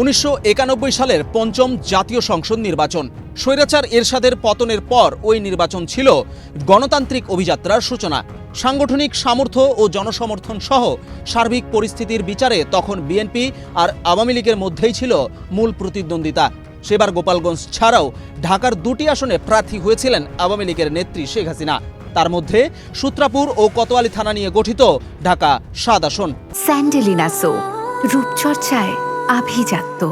1991 সালের পঞ্চম জাতীয় সংসদ নির্বাচন। স্বৈরাচার এরশাদের পতনের পর ওই নির্বাচন ছিল গণতান্ত্রিক অভিযাত্রার সূচনা। সাংগঠনিক সামর্থ্য ও জনসমর্থন সহ সার্বিক পরিস্থিতির বিচারে তখন বিএনপি আর আওয়ামী লীগের মধ্যেই ছিল মূল প্রতিদ্বন্দ্বিতা। সেবার গোপালগঞ্জ ছাড়াও ঢাকার 2টি আসনে প্রার্থী হয়েছিলেন আওয়ামী লীগের নেত্রী শেখ হাসিনা। তার মধ্যে সূত্রাপুর ও কোতোয়ালি থানা নিয়ে গঠিত ঢাকা 7 আসন। স্যান্ডেলিনা সো, রূপচর্চায় আভিজাত্য।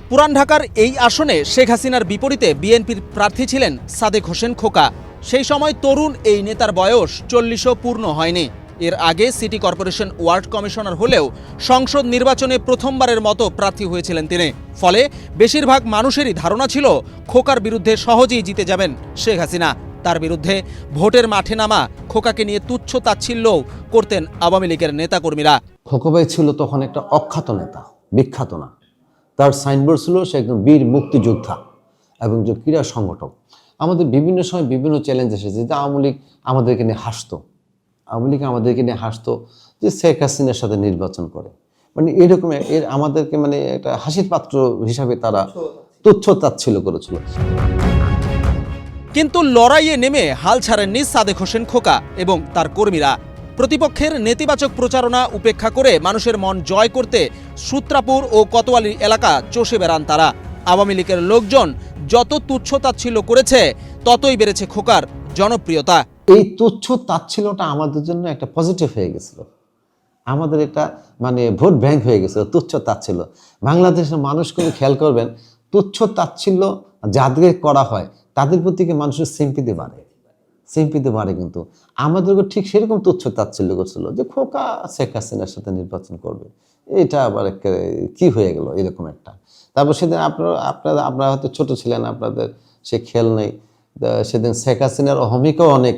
পুরান ঢাকার এই আসনে শেখ হাসিনার বিপরীতে বিএনপির প্রার্থী ছিলেন সাদেক হোসেন খোকা। সেই সময় তরুণ এই নেতার বয়স 40ও পূর্ণ হয়নি। এর আগে সিটি কর্পোরেশন ওয়ার্ড কমিশনার হলেও সংসদ নির্বাচনে প্রথমবারের মতো প্রার্থী হয়েছিলেন তিনি। ফলে বেশিরভাগ মানুষেরই ধারণা ছিল খোকার বিরুদ্ধে সহজেই জিতে যাবেন শেখ হাসিনা। তার বিরুদ্ধে ভোটের মাঠে নামা খোকাকে নিয়ে তুচ্ছ তাচ্ছিল্যও করতেন আওয়ামী লীগের নেতাকর্মীরা। খোকা ভাই ছিল তখন একটা অখ্যাত নেতা, বিখ্যাত না। তার সাইনবোর্ড ছিল সে একজন বীর মুক্তিযোদ্ধা এবং যে ক্রীড়া সংগঠক। আমাদের বিভিন্ন সময় বিভিন্ন চ্যালেঞ্জ এসেছে যে আওয়ামী লীগ আমাদেরকে নিয়ে হাসতো, যে শেখ হাসিনার সাথে নির্বাচন করে, মানে এরকম আমাদেরকে মানে একটা হাসির পাত্র হিসাবে তারা তুচ্ছ তাচ্ছিল্য করেছিল। কিন্তু লড়াইয়ে নেমে হাল ছাড়েননি সাদেক হোসেন খোকা এবং তার কর্মীরা। প্রতিপক্ষের নেতিবাচক প্রচারণা উপেক্ষা করে মানুষের মন জয় করতে সূত্রাপুর ও কোতোয়ালি এলাকা চষে বেড়ান তারা। আওয়ামী লীগের লোকজন যত তুচ্ছ তাচ্ছিল্য করেছে ততই বেড়েছে খোকার জনপ্রিয়তা। এই তুচ্ছ তাচ্ছিল্যটা আমাদের জন্য একটা পজিটিভ হয়ে গেছিল, আমাদের এটা মানে ভোট ব্যাংক হয়ে গেছিল তুচ্ছ তাচ্ছিল্য। বাংলাদেশের মানুষ কিন্তু খেয়াল করবেন, তুচ্ছ তাচ্ছিল্য যাদের করা হয় তাদের প্রতি মানুষের সিম্পিতি বাড়ে, কিন্তু আমাদেরকে ঠিক সেরকম তুচ্ছ তাচ্ছিল্য করছিল যে খোকা শেখ হাসিনার সাথে নির্বাচন করবে, এটা আবার কি হয়ে গেল এরকম একটা। তারপর সেদিন আপনারা হয়তো ছোট ছিলেন, আপনাদের সে খেয়াল নেই। সেদিন শেখ হাসিনার অহমিকাও অনেক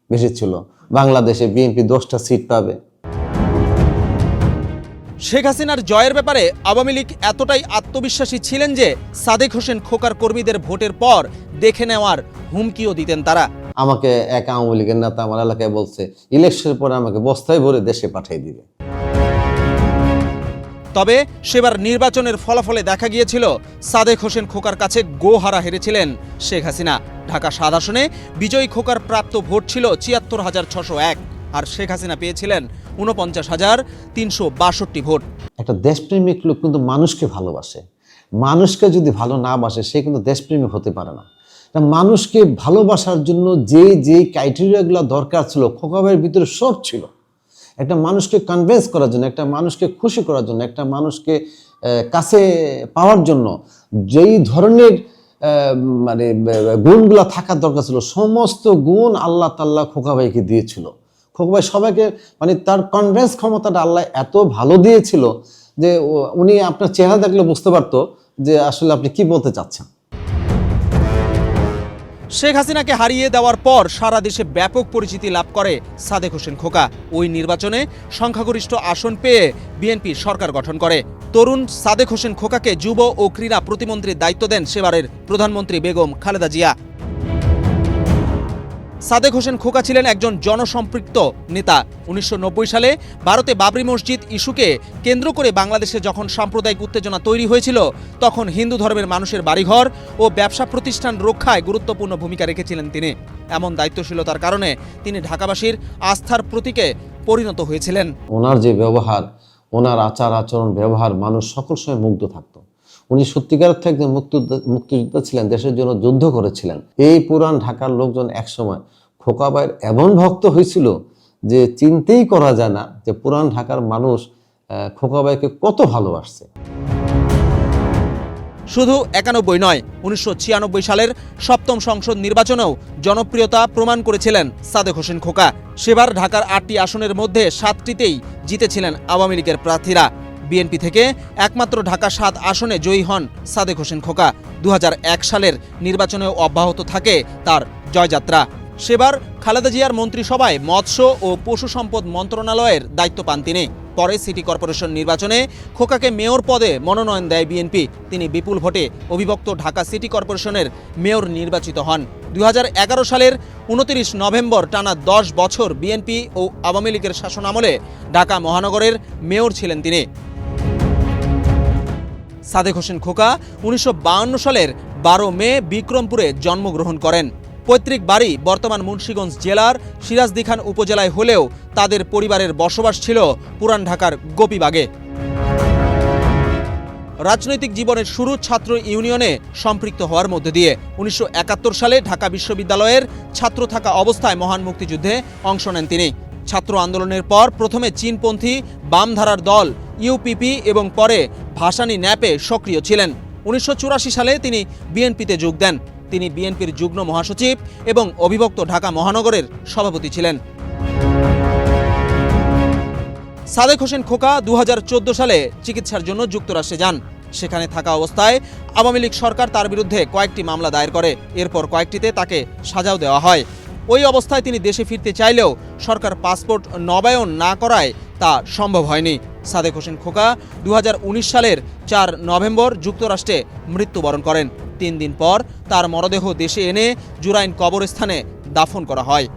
বেশি ছিল, বাংলাদেশে বিএনপি 10টা সিট পাবে। শেখ হাসিনার জয়ের ব্যাপারে আওয়ামী লীগ এতটাই আত্মবিশ্বাসী ছিলেন যে সাদেক হোসেন খোকার কর্মীদের ভোটের পর দেখে নেওয়ার হুমকিও দিতেন তারা। আমাকে এক আওয়ামী লীগের নেতা আমার এলাকায় বলছে ইলেকশনের পরে আমাকে বস্তায় ভরে দেশে পাঠিয়ে দিবে। তবে সেবার নির্বাচনের ফলাফলে দেখা গিয়েছিল সাদেক হোসেন খোকার কাছে গোহারা হেরেছিলেন শেখ হাসিনা। ঢাকা 7 আসনে বিজয়ী খোকার প্রাপ্ত ভোট ছিল ৭৪,৬০১ আর শেখ হাসিনা পেয়েছিলেন ৪৯,৩৬২ ভোট। একটা দেশপ্রেমিক লোক কিন্তু মানুষকে ভালোবাসে, মানুষকে যদি ভালো না বাসে সে কিন্তু দেশপ্রেমিক হতে পারে না। মানুষকে ভালোবাসার জন্য যে ক্রাইটেরিয়াগুলো দরকার ছিল খোকা ভাইয়ের ভিতরে সব ছিল। একটা মানুষকে কনভিন্স করার জন্য, একটা মানুষকে খুশি করার জন্য, একটা মানুষকে কাছে পাওয়ার জন্য যেই ধরনের মানে গুণগুলো থাকার দরকার ছিল সমস্ত গুণ আল্লাহ তাআলা খোকা ভাইকে দিয়েছিল। খোকা ভাই সবাইকে মানে তার কনভিন্স ক্ষমতাটা আল্লাহ এত ভালো দিয়েছিল যে উনি আপনার চেহারা দেখলে বুঝতে পারতো যে আসলে আপনি কি বলতে চাচ্ছেন। শেখ হাসিনাকে হারিয়ে দেওয়ার পর সারা দেশে ব্যাপক পরিচিতি লাভ করে সাদেক হোসেন খোকা। ওই নির্বাচনে সংখ্যাগরিষ্ঠ আসন পেয়ে বিএনপি সরকার গঠন করে। তরুণ সাদেক হোসেন খোকাকে যুব ও ক্রীড়া প্রতিমন্ত্রীর দায়িত্ব দেন সেবারের প্রধানমন্ত্রী বেগম খালেদা জিয়া। সাদেক হোসেন খোকা ছিলেন একজন জনসম্পৃক্ত নেতা। 1990 সালে ভারতে বাবরি মসজিদ ইস্যুকে কেন্দ্র করে বাংলাদেশে যখন সাম্প্রদায়িক উত্তেজনা তৈরি হয়েছিল তখন হিন্দু ধর্মের মানুষের বাড়িঘর ও ব্যবসা প্রতিষ্ঠান রক্ষায় গুরুত্বপূর্ণ ভূমিকা রেখেছিলেন তিনি। এমন দায়িত্বশীলতার কারণে তিনি ঢাকাবাসীর আস্থার প্রতীকে পরিণত হয়েছিলেন। ওনার যে ব্যবহার, ওনার আচার আচরণ ব্যবহার মানুষ সকল সময় মুগ্ধ থাকতো। উনি সত্যিকার অর্থে একজন মুক্তিযোদ্ধা ছিলেন, দেশের জন্য যুদ্ধ করেছিলেন। এই পুরান ঢাকার লোকজন একসময় খোকা ভাইয়ের এমন ভক্ত হয়েছিল যে চিন্তাই করা যায় না যে পুরান ঢাকার মানুষ খোকা ভাইকে কত ভালোবাসছে। শুধু 91 নয়, 1996 সালের 7ম সংসদ নির্বাচনেও জনপ্রিয়তা প্রমাণ করেছিলেন সাদেক হোসেন খোকা। সেবার ঢাকার 8টি আসনের মধ্যে 7টিতেই জিতেছিলেন আওয়ামী লীগের প্রার্থীরা। বিএনপি থেকে একমাত্র ঢাকা 7 আসনে জয়ী হন সাদেক হোসেন খোকা। 2001 সালের নির্বাচনেও অব্যাহত থাকে তার জয়যাত্রা। সেবার খালেদা জিয়ার মন্ত্রিসভায় মৎস্য ও পশু সম্পদ মন্ত্রণালয়ের দায়িত্ব পান তিনি। পরে সিটি কর্পোরেশন নির্বাচনে খোকাকে মেয়র পদে মনোনয়ন দেয় বিএনপি। তিনি বিপুল ভোটে অবিভক্ত ঢাকা সিটি কর্পোরেশনের মেয়র নির্বাচিত হন। 2011 সালের 29 নভেম্বর টানা 10 বছর বিএনপি ও আওয়ামী লীগের শাসনামলে ঢাকা মহানগরের মেয়র ছিলেন তিনি। সাদেক হোসেন খোকা 1952 সালের 12 মে বিক্রমপুরে জন্মগ্রহণ করেন। পৈতৃক বাড়ি বর্তমান মুন্সিগঞ্জ জেলার সিরাজদি খান উপজেলায় হলেও তাদের পরিবারের বসবাস ছিল পুরান ঢাকার গোপীবাগে। রাজনৈতিক জীবনের শুরু ছাত্র ইউনিয়নে সম্পৃক্ত হওয়ার মধ্যে দিয়ে। 1971 সালে ঢাকা বিশ্ববিদ্যালয়ের ছাত্র থাকা অবস্থায় মহান মুক্তিযুদ্ধে অংশ নেন তিনি। ছাত্র আন্দোলনের পর প্রথমে চীনপন্থী বামধারার দল ইউপিপি এবং পরে ভাসানী ন্যাপে সক্রিয় ছিলেন। 1984 সালে তিনি বিএনপিতে যোগ দেন। তিনি বিএনপির যুগ্ম মহাসচিব এবং অবিভক্ত ঢাকা মহানগরের সভাপতি ছিলেন। সাদেক হোসেন খোকা 2014 সালে চিকিৎসার জন্য যুক্তরাষ্ট্রে যান। সেখানে থাকা অবস্থায় আওয়ামী লীগ সরকার তার বিরুদ্ধে কয়েকটি মামলা দায়ের করে। এরপর কয়েকটিতে তাকে সাজাও দেওয়া হয়। ওই অবস্থায় তিনি দেশে ফিরতে চাইলেও সরকার পাসপোর্ট নবায়ন না করায় তা সম্ভব হয়নি। সাদেক হোসেন খোকা 2019 সালের 4 নভেম্বর যুক্তরাষ্ট্রে মৃত্যুবরণ করেন। 3 দিন পর তার মরদেহ দেশে এনে জুরাইন কবরস্থানে দাফন করা হয়।